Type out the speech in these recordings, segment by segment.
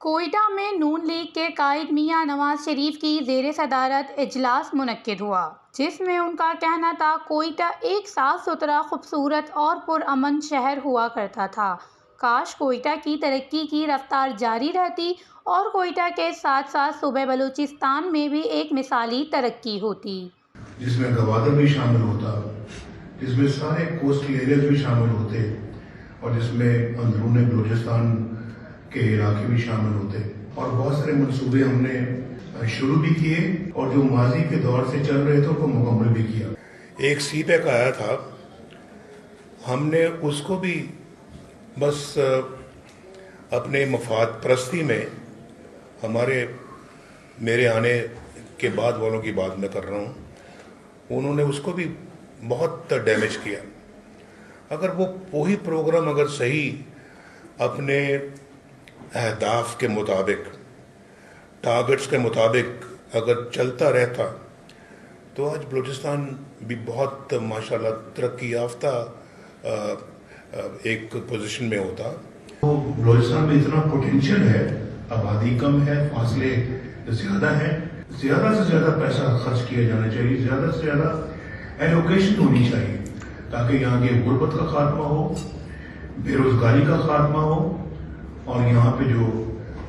کوئٹہ میں نون لیگ کے قائد میاں نواز شریف کی زیر صدارت اجلاس منعقد ہوا، جس میں ان کا کہنا تھا کوئٹہ ایک صاف ستھرا، خوبصورت اور پرامن شہر ہوا کرتا تھا۔ کاش کوئٹہ کی ترقی کی رفتار جاری رہتی اور کوئٹہ کے ساتھ ساتھ صوبہ بلوچستان میں بھی ایک مثالی ترقی ہوتی، جس میں گوادر بھی شامل ہوتا، جس میں سارے کوسٹل ایریاز بھی شامل ہوتے اور جس میں اندرون بلوچستان کے علاقے بھی شامل ہوتے، اور بہت سارے منصوبے ہم نے شروع بھی کیے اور جو ماضی کے دور سے چل رہے تھے ان کو مکمل بھی کیا۔ ایک سی پیک آیا تھا، ہم نے اس کو بھی بس اپنے مفاد پرستی میں میرے آنے کے بعد والوں کی بات میں کر رہا ہوں، انہوں نے اس کو بھی بہت ڈیمیج کیا۔ اگر وہی پروگرام اگر صحیح اپنے اہداف کے مطابق، ٹارگٹس کے مطابق اگر چلتا رہتا تو آج بلوچستان بھی بہت ماشاءاللہ ترقی یافتہ ایک پوزیشن میں ہوتا۔ بلوچستان میں اتنا پوٹینشیل ہے، آبادی کم ہے، فاصلے زیادہ ہیں، زیادہ سے زیادہ پیسہ خرچ کیا جانا چاہیے، زیادہ سے زیادہ ایلوکیشن ہونی چاہیے تاکہ یہاں کی غربت کا خاتمہ ہو، بے روزگاری کا خاتمہ ہو، اور یہاں پہ جو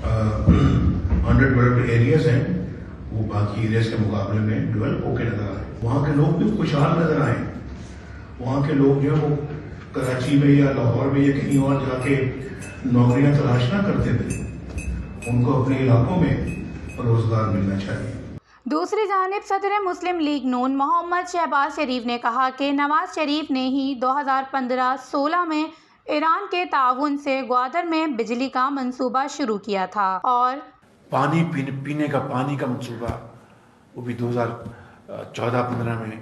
انڈر ڈیولپڈ ایریاز ہیں وہ باقی ایریاز کے مقابلے میں ڈیولپ ہو کے نظر آئیں، وہاں کے لوگ بھی خوشحال نظر آئیں، وہاں کے لوگ جو ہے وہ کراچی میں یا لاہور میں یا کہیں اور جا کے نوکریاں تلاش نہ کرتے تھے، ان کو اپنے علاقوں میں روزگار ملنا چاہیے۔ دوسری جانب صدر مسلم لیگ نون محمد شہباز شریف نے کہا کہ نواز شریف نے ہی 2015-16 میں ایران کے تعاون سے گوادر میں بجلی کا منصوبہ شروع کیا تھا، اور پانی پینے کا پانی کا منصوبہ وہ بھی 2014-15 میں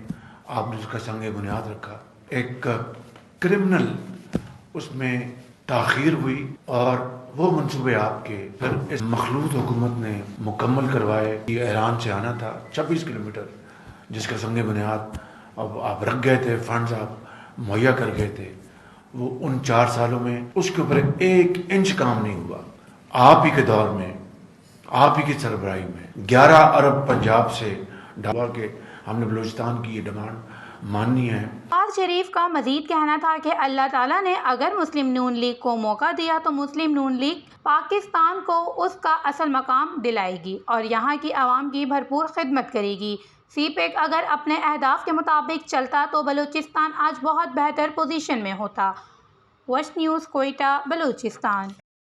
آپ نے اس کا سنگ بنیاد رکھا۔ ایک کرمنل اس میں تاخیر ہوئی اور وہ منصوبے آپ کے پھر اس مخلوط حکومت نے مکمل کروائے۔ یہ ایران سے آنا تھا 26 کلومیٹر، جس کا سنگ بنیاد اب آپ رکھ گئے تھے، فنڈز آپ مہیا کر گئے تھے، وہ ان 4 سالوں میں اس کے اوپر 1 انچ کام نہیں ہوا۔ آپ ہی کے دور میں، آپ ہی کی سربراہی میں 11 ارب پنجاب سے ڈالا کہ ہم نے بلوچستان کی یہ ڈیمانڈ ماننی ہے۔ نواز شریف کا مزید کہنا تھا کہ اللہ تعالیٰ نے اگر مسلم نون لیگ کو موقع دیا تو مسلم نون لیگ پاکستان کو اس کا اصل مقام دلائے گی اور یہاں کی عوام کی بھرپور خدمت کرے گی۔ سی پیک اگر اپنے اہداف کے مطابق چلتا تو بلوچستان آج بہت بہتر پوزیشن میں ہوتا۔ وش نیوز، کوئٹہ، بلوچستان۔